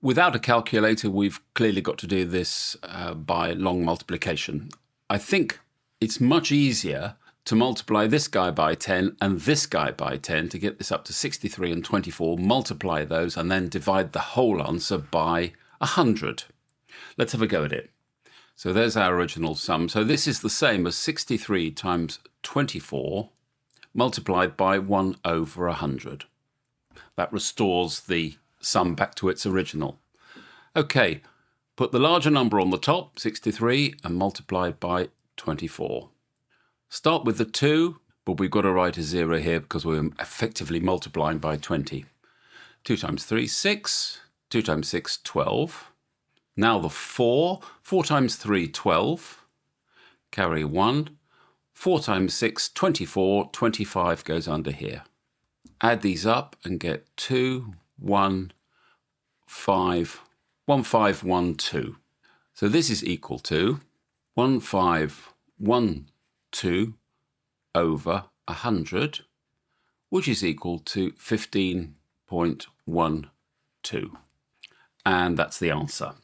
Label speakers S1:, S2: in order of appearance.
S1: Without a calculator, we've clearly got to do this by long multiplication. I think it's much easier to multiply this guy by 10 and this guy by 10 to get this up to 63 and 24, multiply those and then divide the whole answer by 100. Let's have a go at it. So there's our original sum. So this is the same as 63 times 24 multiplied by 1 over 100. That restores the sum back to its original. Okay, put the larger number on the top, 63, and multiply by 24. Start with the 2, but we've got to write a 0 here because we're effectively multiplying by 20. 2 times 3, 6. 2 times 6, 12. Now the 4. 4 times 3, 12. Carry 1. 4 times 6, 24. 25 goes under here. Add these up and get 2, 1, 5, 1, 5, 1, 2. So this is equal to 1, 5, 1, 2 over 100, which is equal to 15.12. And that's the answer.